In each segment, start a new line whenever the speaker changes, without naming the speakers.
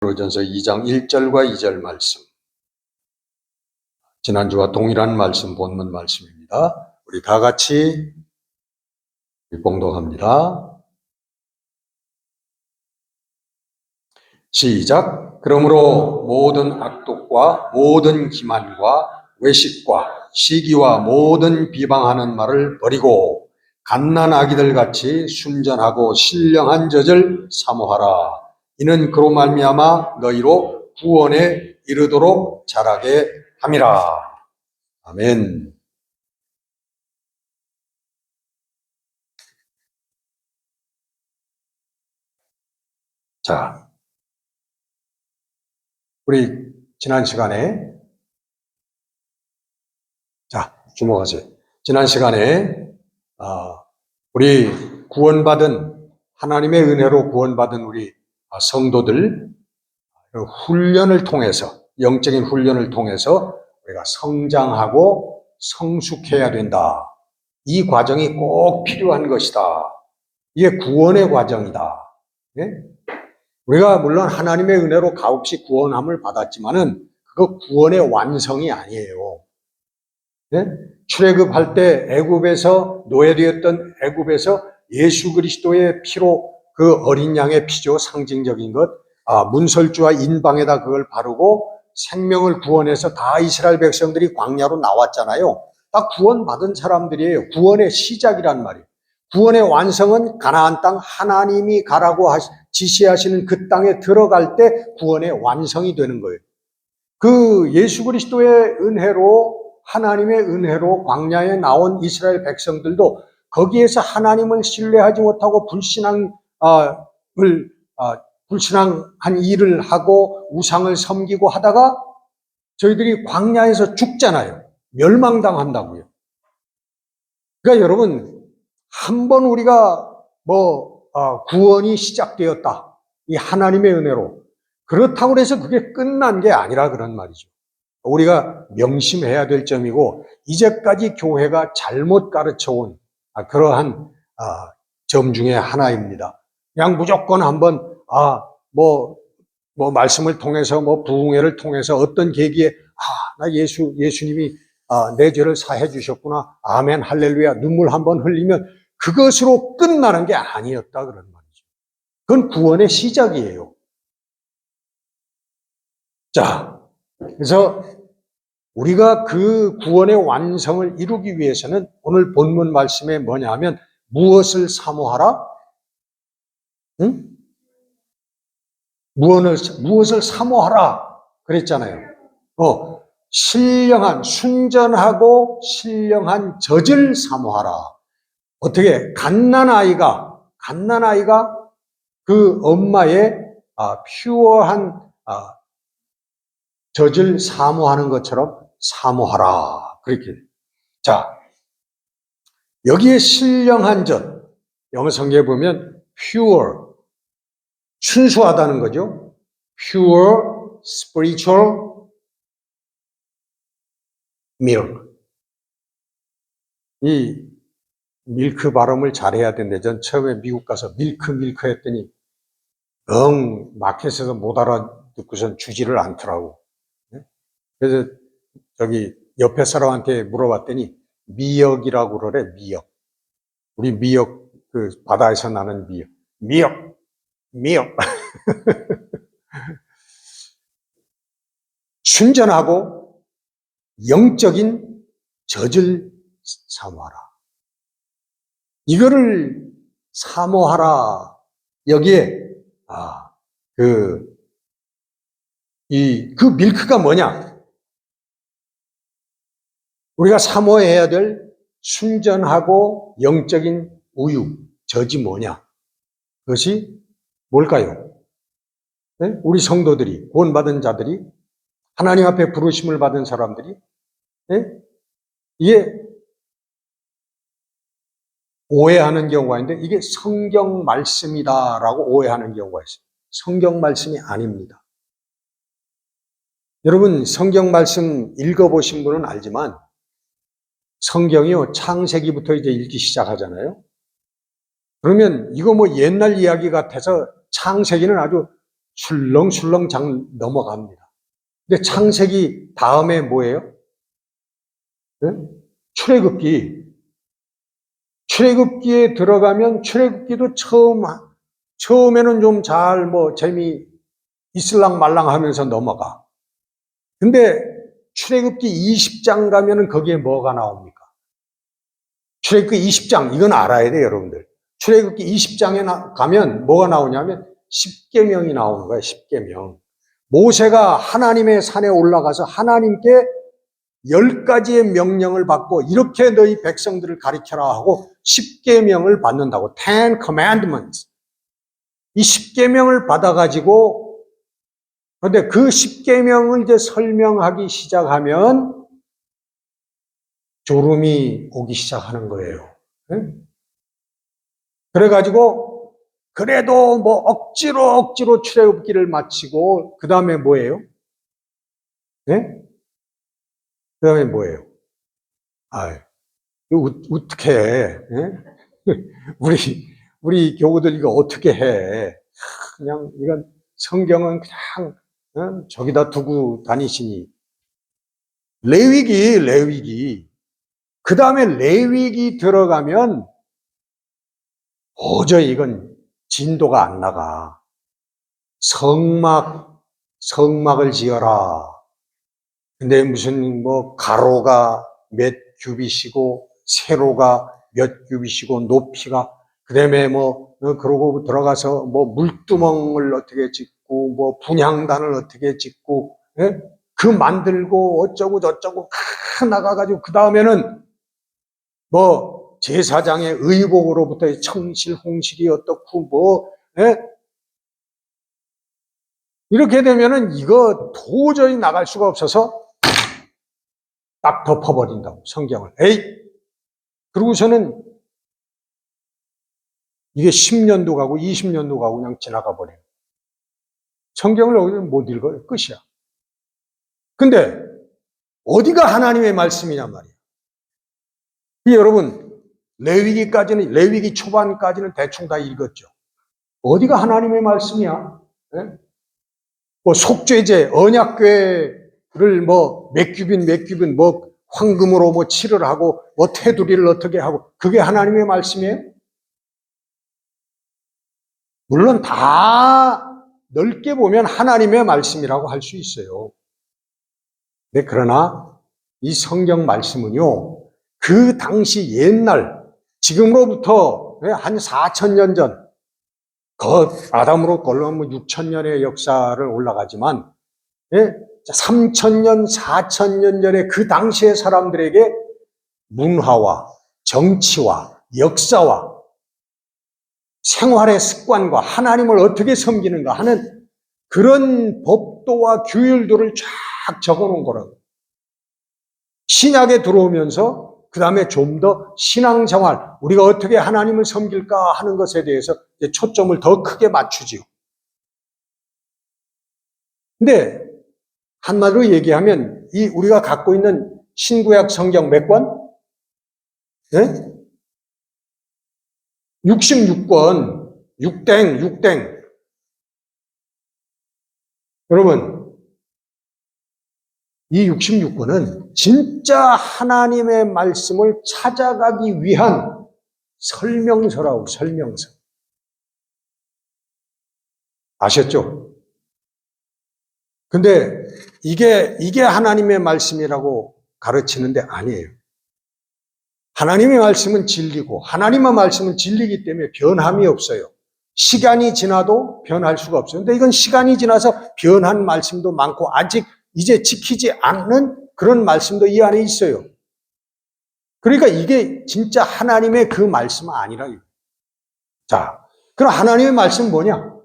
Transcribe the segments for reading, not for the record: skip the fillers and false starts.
베드로전서 2장 1절과 2절 말씀. 지난주와 동일한 말씀, 본문 말씀입니다. 우리 다 같이 봉독합니다. 시작. 그러므로 모든 악독과 모든 기만과 외식과 시기와 모든 비방하는 말을 버리고 갓난아기들 같이 순전하고 신령한 젖을 사모하라. 이는 그로 말미암아 너희로 구원에 이르도록 자라게 함이라. 아멘. 자, 우리 지난 시간에 주목하세요. 지난 시간에 우리 구원받은 하나님의 은혜로 구원받은 우리 성도들 훈련을 통해서, 영적인 훈련을 통해서 우리가 성장하고 성숙해야 된다. 이 과정이 꼭 필요한 것이다. 이게 구원의 과정이다. 네? 우리가 물론 하나님의 은혜로 값없이 구원함을 받았지만은 그거 구원의 완성이 아니에요. 네? 출애굽할 때 애굽에서 노예되었던 애굽에서 예수 그리스도의 피로, 그 어린 양의 피죠, 상징적인 것, 문설주와 인방에다 그걸 바르고 생명을 구원해서 다 이스라엘 백성들이 광야로 나왔잖아요. 다 구원받은 사람들이에요. 구원의 시작이란 말이에요. 구원의 완성은 가나안 땅, 하나님이 가라고 지시하시는 그 땅에 들어갈 때 구원의 완성이 되는 거예요. 그 예수 그리스도의 은혜로, 하나님의 은혜로 광야에 나온 이스라엘 백성들도 거기에서 하나님을 신뢰하지 못하고 불신한 일을 하고 우상을 섬기고 하다가 저희들이 광야에서 죽잖아요. 멸망당한다고요. 그러니까 여러분, 한번 우리가 구원이 시작되었다, 이 하나님의 은혜로, 그렇다고 해서 그게 끝난 게 아니라 그런 말이죠. 우리가 명심해야 될 점이고, 이제까지 교회가 잘못 가르쳐온 그러한 점 중에 하나입니다. 그냥 무조건 한번 말씀을 통해서, 부흥회를 통해서 어떤 계기에 나 예수님이 내 죄를 사해 주셨구나, 아멘 할렐루야, 눈물 한번 흘리면 그것으로 끝나는 게 아니었다, 그런 말이죠. 그건 구원의 시작이에요. 자, 그래서 우리가 그 구원의 완성을 이루기 위해서는 오늘 본문 말씀에 뭐냐 하면, 무엇을 사모하라? 응? 무엇을 사모하라 그랬잖아요. 신령한, 순전하고 신령한 젖을 사모하라. 어떻게? 갓난아이가 그 엄마의 퓨어한 젖을 사모하는 것처럼 사모하라. 그렇게. 자, 여기에 신령한 젖, 영어 성경에 보면 pure, 순수하다는 거죠. pure spiritual milk. 이 밀크 발음을 잘해야 되는데, 전 처음에 미국 가서 밀크 했더니 마켓에서 못 알아듣고선 주지를 않더라고. 그래서 저기 옆에 사람한테 물어봤더니 미역이라고 그러래. 미역. 우리 미역, 그 바다에서 나는 미역. 순전하고 영적인 젖을 사모하라. 이거를 사모하라. 여기에 그 밀크가 뭐냐? 우리가 사모해야 될 순전하고 영적인 우유, 젖이 뭐냐? 그것이 뭘까요? 네? 우리 성도들이, 구원받은 자들이, 하나님 앞에 부르심을 받은 사람들이, 네? 이게 오해하는 경우가 있는데, 이게 성경 말씀이다라고 오해하는 경우가 있어요. 성경 말씀이 아닙니다. 여러분, 성경 말씀 읽어보신 분은 알지만 성경이요, 창세기부터 이제 읽기 시작하잖아요. 그러면 이거 옛날 이야기 같아서 창세기는 아주 술렁술렁 넘어갑니다. 근데 창세기 다음에 뭐예요? 네? 출애굽기. 출애굽기에 들어가면 출애굽기도 처음에는 좀 잘 재미 있을랑 말랑 하면서 넘어가. 근데 출애굽기 20장 가면은 거기에 뭐가 나옵니까? 출애굽기 20장, 이건 알아야 돼요, 여러분들. 출애굽기 20장에 가면 뭐가 나오냐면 십계명이 나오는 거예요, 십계명. 모세가 하나님의 산에 올라가서 하나님께 10가지의 명령을 받고 이렇게 너희 백성들을 가리켜라 하고 십계명을 받는다고. Ten Commandments. 이 십계명을 받아가지고, 근데 그 십계명을 이제 설명하기 시작하면 졸음이 오기 시작하는 거예요. 그래가지고 그래도 억지로 출애굽기를 마치고 그 다음에 뭐예요? 네? 그 다음에 뭐예요? 이거 어떻게 해? 우리 교우들 이거 어떻게 해? 그냥 이건 성경은 그냥 저기다 두고 다니시니. 레위기. 그 다음에 레위기 들어가면 도저히 이건 진도가 안 나가. 성막을 지어라. 근데 무슨 가로가 몇 규빗이고 세로가 몇 규빗이고 높이가, 그다음에 그러고 들어가서 물두멍을 어떻게 짓고 분향단을 어떻게 짓고, 예? 그 만들고 어쩌고 저쩌고 나가가지고 그 다음에는 제사장의 의복으로부터 청실 홍실이 어떻고 예? 이렇게 되면은 이거 도저히 나갈 수가 없어서 딱 덮어버린다고, 성경을. 그러고서는 이게 10년도 가고 20년도 가고 그냥 지나가 버려요. 성경을 어디서 못 읽어요. 끝이야. 근데 어디가 하나님의 말씀이냔 말이에요. 여러분, 레위기 초반까지는 대충 다 읽었죠. 어디가 하나님의 말씀이야? 네? 속죄제, 언약궤를 몇 규빗 황금으로 칠을 하고 테두리를 어떻게 하고, 그게 하나님의 말씀이에요? 물론 다 넓게 보면 하나님의 말씀이라고 할 수 있어요. 네, 그러나 이 성경 말씀은요, 그 당시 옛날, 지금으로부터 한 4,000년 전, 아담으로 걸러면 6,000년의 역사를 올라가지만, 3,000년, 4,000년 전에 그 당시의 사람들에게 문화와 정치와 역사와 생활의 습관과 하나님을 어떻게 섬기는가 하는 그런 법도와 규율들을 쫙 적어놓은 거라고. 신약에 들어오면서 그 다음에 좀 더 신앙생활, 우리가 어떻게 하나님을 섬길까 하는 것에 대해서 초점을 더 크게 맞추지요. 근데 한마디로 얘기하면 우리가 갖고 있는 신구약 성경 몇 권? 네? 66권, 6땡. 여러분, 이 66권은 진짜 하나님의 말씀을 찾아가기 위한 설명서라고, 설명서. 아셨죠? 근데 이게 하나님의 말씀이라고 가르치는데 아니에요. 하나님의 말씀은 진리고, 하나님의 말씀은 진리이기 때문에 변함이 없어요. 시간이 지나도 변할 수가 없어요. 근데 이건 시간이 지나서 변한 말씀도 많고, 아직 이제 지키지 않는 그런 말씀도 이 안에 있어요. 그러니까 이게 진짜 하나님의 그 말씀은 아니라. 자, 그럼 하나님의 말씀은 뭐냐?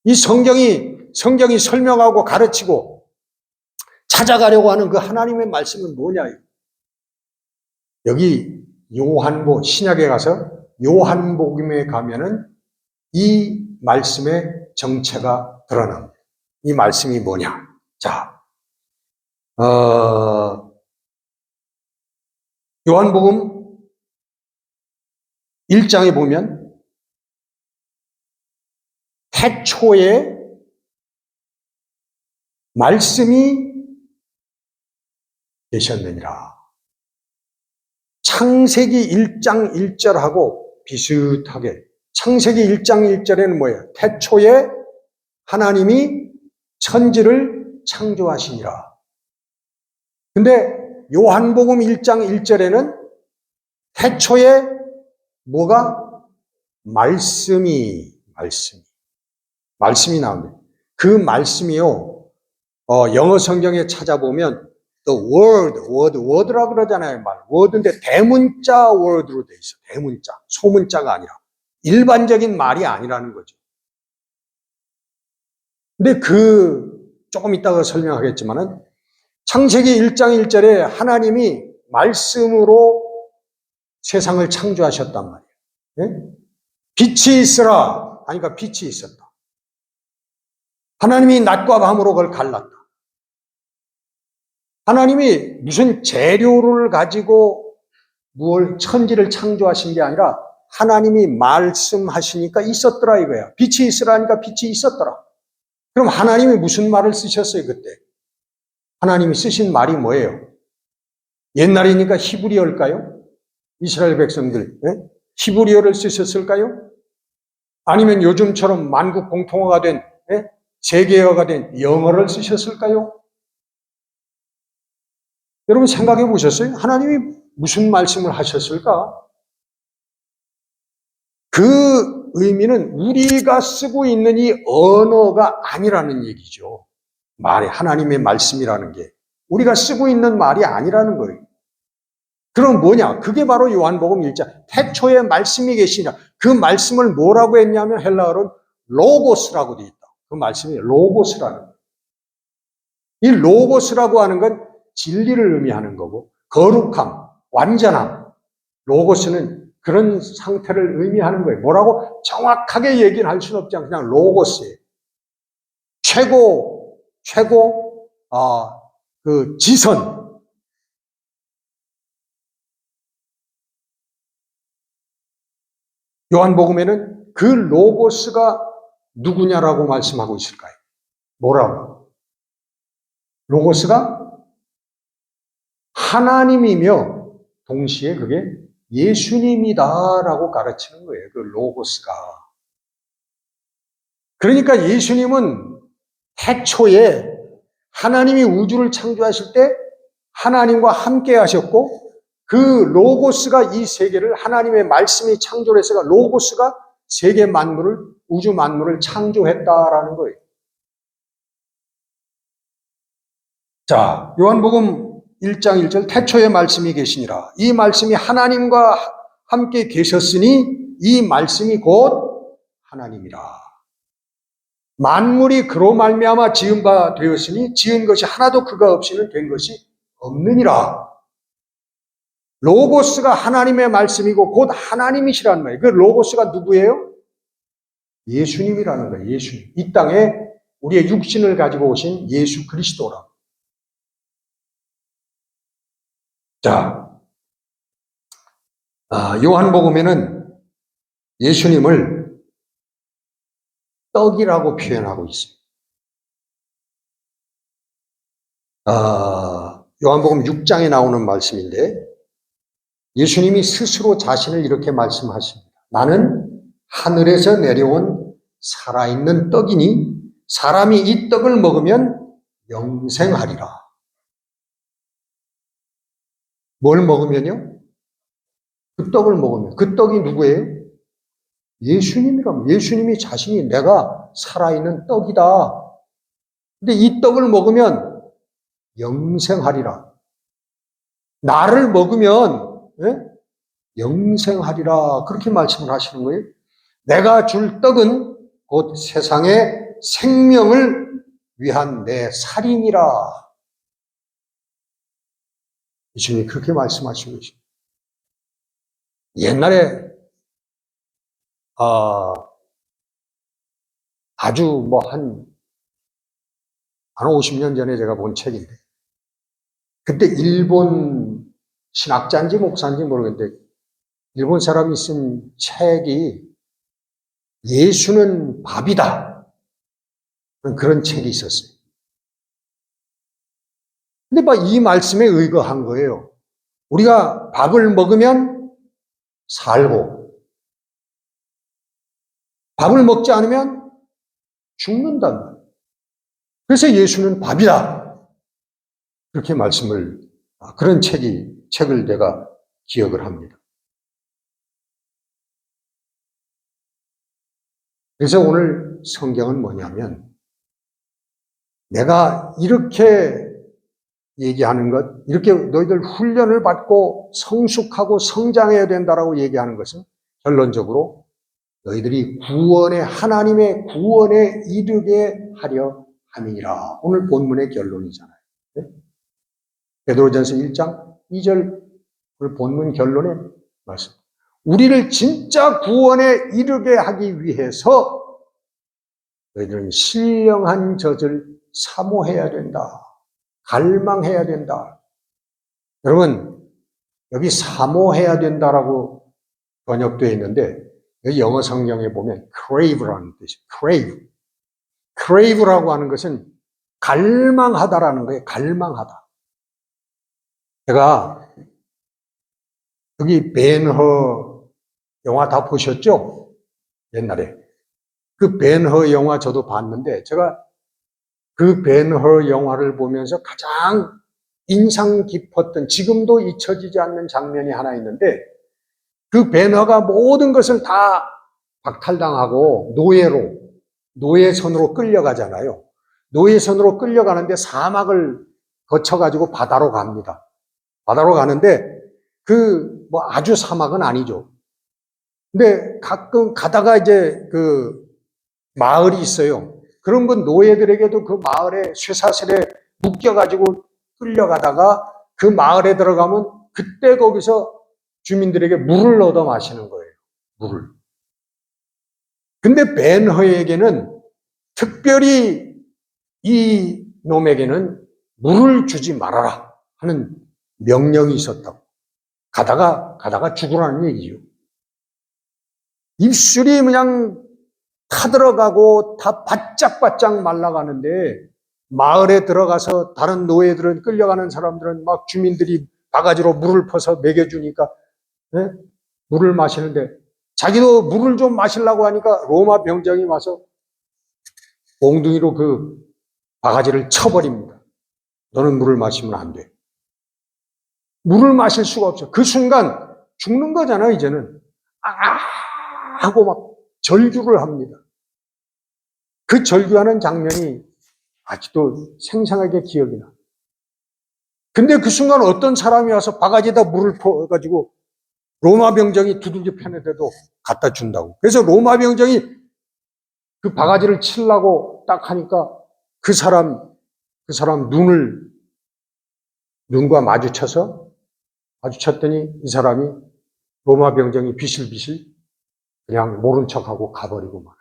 이 성경이 설명하고 가르치고 찾아가려고 하는 그 하나님의 말씀은 뭐냐? 여기 신약에 가서 요한복음에 가면은 이 말씀의 정체가 드러납니다. 이 말씀이 뭐냐? 자, 요한복음 1장에 보면 태초에 말씀이 계셨느니라. 창세기 1장 1절하고 비슷하게, 창세기 1장 1절에는 뭐예요? 태초에 하나님이 천지를 창조하시니라. 근데 요한복음 1장 1절에는 태초에 뭐가? 말씀이 나옵니다. 그 말씀이요, 영어 성경에 찾아보면 the word라 그러잖아요. word인데 대문자 word로 돼 있어. 대문자, 소문자가 아니라 일반적인 말이 아니라는 거죠. 근데 조금 이따가 설명하겠지만은 창세기 1장 1절에 하나님이 말씀으로 세상을 창조하셨단 말이에요. 네? 빛이 있으라 하니까 빛이 있었다. 하나님이 낮과 밤으로 그걸 갈랐다. 하나님이 무슨 재료를 가지고 천지를 창조하신 게 아니라 하나님이 말씀하시니까 있었더라 이거야. 빛이 있으라니까 빛이 있었더라. 그럼 하나님이 무슨 말을 쓰셨어요 그때? 하나님이 쓰신 말이 뭐예요? 옛날이니까 히브리어일까요? 이스라엘 백성들 히브리어를 쓰셨을까요? 아니면 요즘처럼 만국 공통어가 된 세계어가 된 영어를 쓰셨을까요? 여러분 생각해 보셨어요? 하나님이 무슨 말씀을 하셨을까? 그 의미는 우리가 쓰고 있는 이 언어가 아니라는 얘기죠. 하나님의 말씀이라는 게 우리가 쓰고 있는 말이 아니라는 거예요. 그럼 뭐냐? 그게 바로 요한복음 1장 태초에 말씀이 계시냐. 그 말씀을 뭐라고 했냐면 헬라어로는 로고스라고 되어 있다. 그 말씀이 로고스라는 거예요. 이 로고스라고 하는 건 진리를 의미하는 거고 거룩함, 완전함. 로고스는 그런 상태를 의미하는 거예요. 뭐라고 정확하게 얘기를 할 수는 없지 않고 그냥 로고스예요. 최고 그 지선. 요한복음에는 그 로고스가 누구냐라고 말씀하고 있을까요? 뭐라고? 로고스가 하나님이며 동시에 그게 예수님이다라고 가르치는 거예요. 그 로고스가. 그러니까 예수님은 태초에 하나님이 우주를 창조하실 때 하나님과 함께 하셨고 그 로고스가 이 세계를 하나님의 말씀이 창조를 해서 로고스가 세계 만물을 우주 만물을 창조했다라는 거예요. 자, 요한복음 1장 1절 태초에 말씀이 계시니라. 이 말씀이 하나님과 함께 계셨으니 이 말씀이 곧 하나님이라. 만물이 그로 말미암아 지은 바 되었으니 지은 것이 하나도 그가 없이는 된 것이 없느니라. 로고스가 하나님의 말씀이고 곧 하나님이시라는 말이에요. 그 로고스가 누구예요? 예수님이라는 거예요. 예수님. 이 땅에 우리의 육신을 가지고 오신 예수 그리스도라. 자, 요한복음에는 예수님을 떡이라고 표현하고 있습니다. 요한복음 6장에 나오는 말씀인데 예수님이 스스로 자신을 이렇게 말씀하십니다. 나는 하늘에서 내려온 살아있는 떡이니 사람이 이 떡을 먹으면 영생하리라. 뭘 먹으면요? 그 떡을 먹으면. 그 떡이 누구예요? 예수님이라면. 예수님이 자신이 내가 살아있는 떡이다. 근데 이 떡을 먹으면 영생하리라. 나를 먹으면 영생하리라. 그렇게 말씀을 하시는 거예요. 내가 줄 떡은 곧 세상의 생명을 위한 내 살이니라. 예수님이 그렇게 말씀하시고 계십니다. 옛날에 아주 한 50년 전에 제가 본 책인데 그때 일본 신학자인지 목사인지 모르겠는데 일본 사람이 쓴 책이 예수는 밥이다. 그런 책이 있었어요. 근데 막 이 말씀에 의거한 거예요. 우리가 밥을 먹으면 살고, 밥을 먹지 않으면 죽는단 말이에요. 그래서 예수는 밥이다. 그렇게 그런 책을 내가 기억을 합니다. 그래서 오늘 성경은 뭐냐면, 내가 이렇게 얘기하는 것, 이렇게 너희들 훈련을 받고 성숙하고 성장해야 된다라고 얘기하는 것은 결론적으로 너희들이 하나님의 구원에 이르게 하려 함이니라. 오늘 본문의 결론이잖아요. 네? 베드로전서 1장 2절 본문 결론의 말씀. 우리를 진짜 구원에 이르게 하기 위해서 너희들은 신령한 젖을 사모해야 된다. 갈망해야 된다. 여러분, 여기 사모해야 된다라고 번역되어 있는데, 여기 영어 성경에 보면 crave라는 뜻이에요. crave라고 하는 것은 갈망하다라는 거예요. 갈망하다. 제가 여기 벤허 영화 다 보셨죠? 옛날에. 그 벤허 영화 저도 봤는데, 제가 그 벤허 영화를 보면서 가장 인상 깊었던, 지금도 잊혀지지 않는 장면이 하나 있는데, 그 벤허가 모든 것을 다 박탈당하고 노예선으로 끌려가잖아요. 노예선으로 끌려가는데 사막을 거쳐가지고 바다로 갑니다. 바다로 가는데 아주 사막은 아니죠. 근데 가끔 가다가 이제 마을이 있어요. 그런 건 노예들에게도 그 마을에 쇠사슬에 묶여가지고 끌려가다가 그 마을에 들어가면 그때 거기서 주민들에게 물을 얻어 마시는 거예요. 물을. 근데 벤허에게는 특별히 이 놈에게는 물을 주지 말아라 하는 명령이 있었다고. 가다가 죽으라는 얘기죠. 입술이 그냥 타들어가고 다 바짝바짝 말라가는데, 마을에 들어가서 다른 노예들은, 끌려가는 사람들은 막 주민들이 바가지로 물을 퍼서 먹여주니까 네? 물을 마시는데, 자기도 물을 좀 마시려고 하니까 로마 병장이 와서 몽둥이로 그 바가지를 쳐버립니다. 너는 물을 마시면 안 돼. 물을 마실 수가 없어. 그 순간 죽는 거잖아, 이제는. 하고 막 절규를 합니다. 그 절규하는 장면이 아직도 생생하게 기억이 나. 근데 그 순간 어떤 사람이 와서 바가지에다 물을 퍼가지고 로마 병정이 두들겨 패는데도 갖다 준다고. 그래서 로마 병정이 그 바가지를 치려고 딱 하니까 그 사람 눈과 마주쳤더니 이 사람이, 로마 병정이 비실비실 그냥 모른 척하고 가버리고 말아요.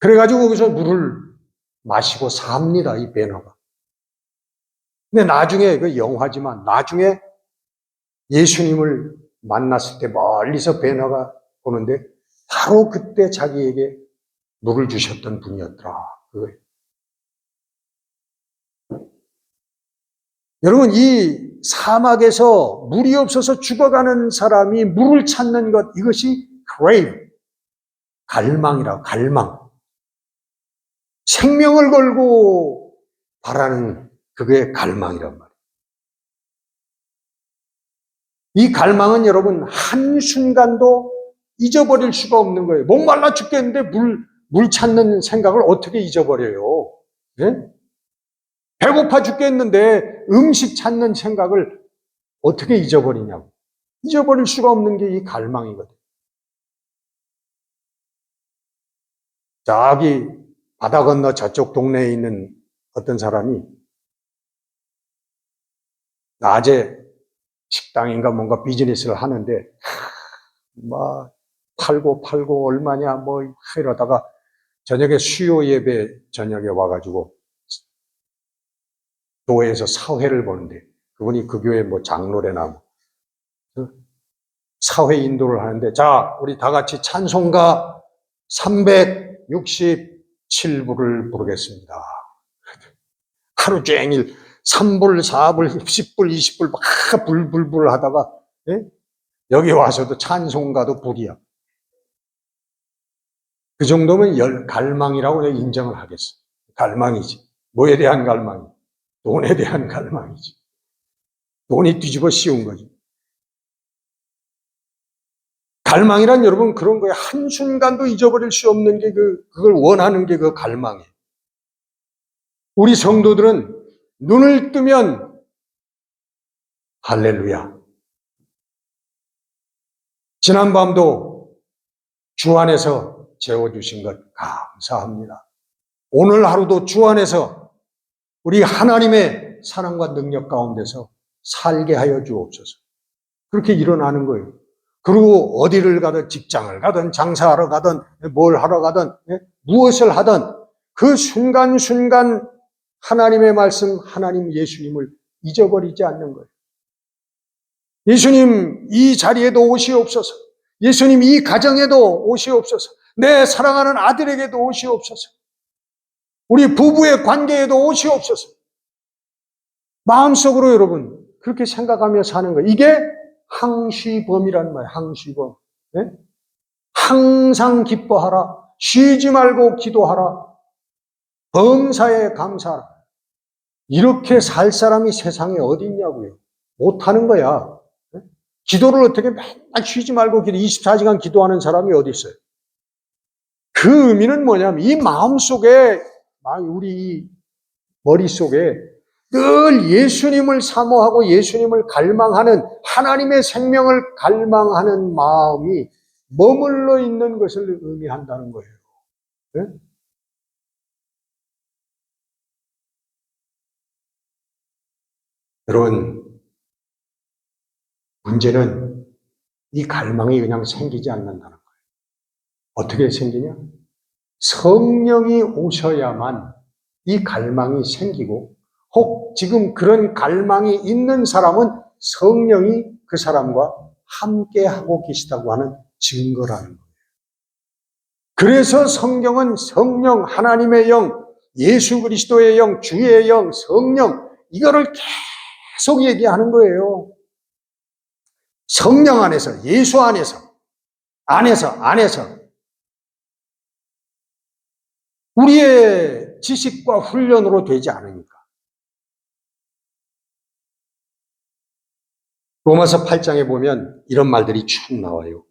그래가지고 거기서 물을 마시고 삽니다, 이 벤허가. 근데 나중에, 그 영화지만, 나중에 예수님을 만났을 때 멀리서 벤허가 보는데 바로 그때 자기에게 물을 주셨던 분이었더라. 그거예요. 여러분, 이 사막에서 물이 없어서 죽어가는 사람이 물을 찾는 것, 이것이 crave, 갈망이라고. 갈망. 생명을 걸고 바라는 그게 갈망이란 말이에요. 이 갈망은 여러분 한순간도 잊어버릴 수가 없는 거예요. 목말라 죽겠는데 물 찾는 생각을 어떻게 잊어버려요? 네? 배고파 죽겠는데 음식 찾는 생각을 어떻게 잊어버리냐고. 잊어버릴 수가 없는 게 이 갈망이거든요. 저기 바다 건너 저쪽 동네에 있는 어떤 사람이 낮에 식당인가 뭔가 비즈니스를 하는데 막 팔고 얼마냐 뭐 이러다가 저녁에 수요 예배 저녁에 와가지고 교회에서 사회를 보는데, 그분이 그 교회 뭐 장로래나 사회 인도를 하는데, 자 우리 다 같이 찬송가 367부를 부르겠습니다. 하루 종일 3불, 4불, 10불, 20불 막 불불불 하다가 예? 여기 와서도 찬송가도 불이야. 그 정도면 갈망이라고 내가 인정을 하겠어. 갈망이지. 뭐에 대한 갈망이? 돈에 대한 갈망이지. 돈이 뒤집어 씌운 거지. 갈망이란 여러분 그런 거예요. 한순간도 잊어버릴 수 없는 게 그걸 원하는 게 그 갈망이에요. 우리 성도들은 눈을 뜨면 할렐루야. 지난밤도 주 안에서 재워주신 것 감사합니다. 오늘 하루도 주 안에서 우리 하나님의 사랑과 능력 가운데서 살게 하여 주옵소서. 그렇게 일어나는 거예요. 그리고 어디를 가든 직장을 가든 장사하러 가든 뭘 하러 가든 무엇을 하든 그 순간순간 하나님의 말씀, 하나님 예수님을 잊어버리지 않는 거예요. 예수님 이 자리에도 오시옵소서. 예수님 이 가정에도 오시옵소서. 내 사랑하는 아들에게도 오시옵소서. 우리 부부의 관계에도 오시옵소서. 마음속으로 여러분 그렇게 생각하며 사는 거예요. 이게 항시범이란 말이에요. 항시범. 네? 항상 기뻐하라. 쉬지 말고 기도하라. 범사에 감사하라. 이렇게 살 사람이 세상에 어디 있냐고요. 못하는 거야. 네? 기도를 어떻게 맨날 쉬지 말고 24시간 기도하는 사람이 어디 있어요. 그 의미는 뭐냐면 이 마음속에 우리 머릿속에 늘 예수님을 사모하고 예수님을 갈망하는 하나님의 생명을 갈망하는 마음이 머물러 있는 것을 의미한다는 거예요. 네? 여러분, 문제는 이 갈망이 그냥 생기지 않는다는 거예요. 어떻게 생기냐? 성령이 오셔야만 이 갈망이 생기고 혹 지금 그런 갈망이 있는 사람은 성령이 그 사람과 함께 하고 계시다고 하는 증거라는 거예요. 그래서 성경은 성령, 하나님의 영, 예수 그리스도의 영, 주의 영, 성령 이거를 계속 얘기하는 거예요. 성령 안에서, 예수 안에서 우리의 지식과 훈련으로 되지 않으니까. 로마서 8장에 보면 이런 말들이 쭉 나와요.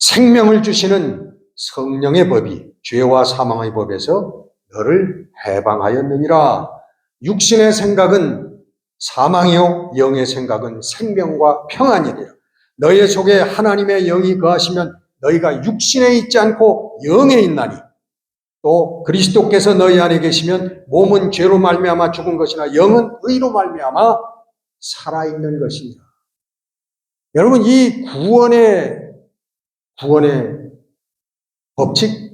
생명을 주시는 성령의 법이 죄와 사망의 법에서 너를 해방하였느니라. 육신의 생각은 사망이요 영의 생각은 생명과 평안이니라. 너희 속에 하나님의 영이 거하시면 너희가 육신에 있지 않고 영에 있나니 또 그리스도께서 너희 안에 계시면 몸은 죄로 말미암아 죽은 것이나 영은 의로 말미암아 살아있는 것이니라. 여러분 이 구원의 법칙,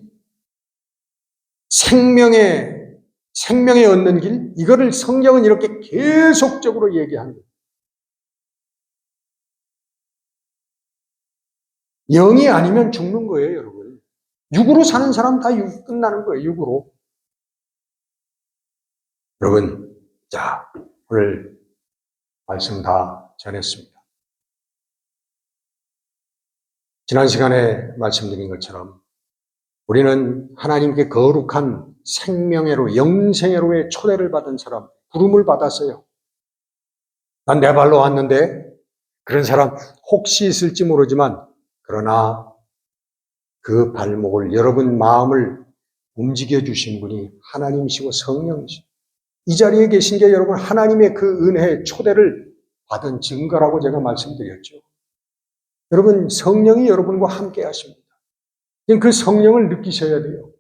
생명에 얻는 길, 이거를 성경은 이렇게 계속적으로 얘기하는 거예요. 영이 아니면 죽는 거예요, 여러분. 육으로 사는 사람 다 끝나는 거예요, 육으로. 여러분, 자, 오늘 말씀 다 전했습니다. 지난 시간에 말씀드린 것처럼 우리는 하나님께 거룩한 생명회로, 영생회로의 초대를 받은 사람, 부름을 받았어요. 난 내 발로 왔는데 그런 사람 혹시 있을지 모르지만 그러나 그 발목을 여러분 마음을 움직여 주신 분이 하나님이시고 성령이시고 이 자리에 계신 게 여러분 하나님의 그 은혜의 초대를 받은 증거라고 제가 말씀드렸죠. 여러분 성령이 여러분과 함께 하십니다. 그 성령을 느끼셔야 돼요.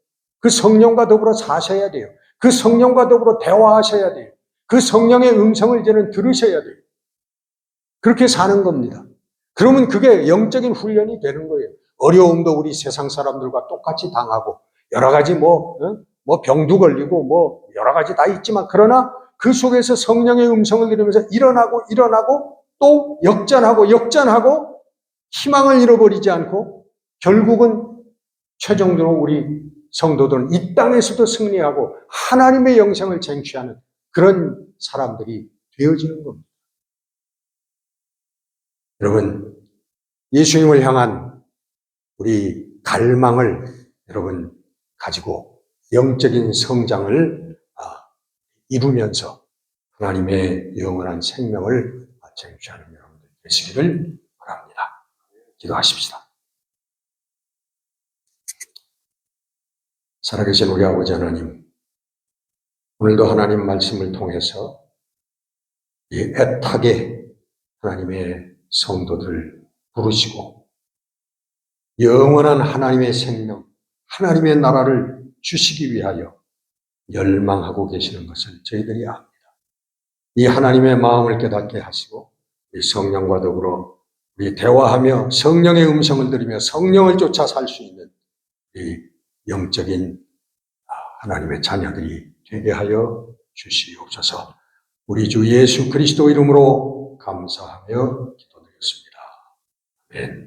그 성령과 더불어 사셔야 돼요. 그 성령과 더불어 대화하셔야 돼요. 그 성령의 음성을 이제는 들으셔야 돼요. 그렇게 사는 겁니다. 그러면 그게 영적인 훈련이 되는 거예요. 어려움도 우리 세상 사람들과 똑같이 당하고 여러 가지 병도 걸리고 여러 가지 다 있지만 그러나 그 속에서 성령의 음성을 들으면서 일어나고 또 역전하고 희망을 잃어버리지 않고 결국은 최종적으로 우리 성도들은 이 땅에서도 승리하고 하나님의 영생을 쟁취하는 그런 사람들이 되어지는 겁니다. 여러분, 예수님을 향한 우리 갈망을 여러분 가지고 영적인 성장을 이루면서 하나님의 영원한 생명을 쟁취하는 여러분들 되시기를 바랍니다. 기도하십시다. 살아계신 우리 아버지 하나님, 오늘도 하나님 말씀을 통해서 이 애타게 하나님의 성도들을 부르시고 영원한 하나님의 생명, 하나님의 나라를 주시기 위하여 열망하고 계시는 것을 저희들이 압니다. 이 하나님의 마음을 깨닫게 하시고 이 성령과 더불어 우리 대화하며 성령의 음성을 들으며 성령을 쫓아 살 수 있는 이 영적인 하나님의 자녀들이 되게 하여 주시옵소서. 우리 주 예수 그리스도 이름으로 감사하며 기도드렸습니다. 아멘.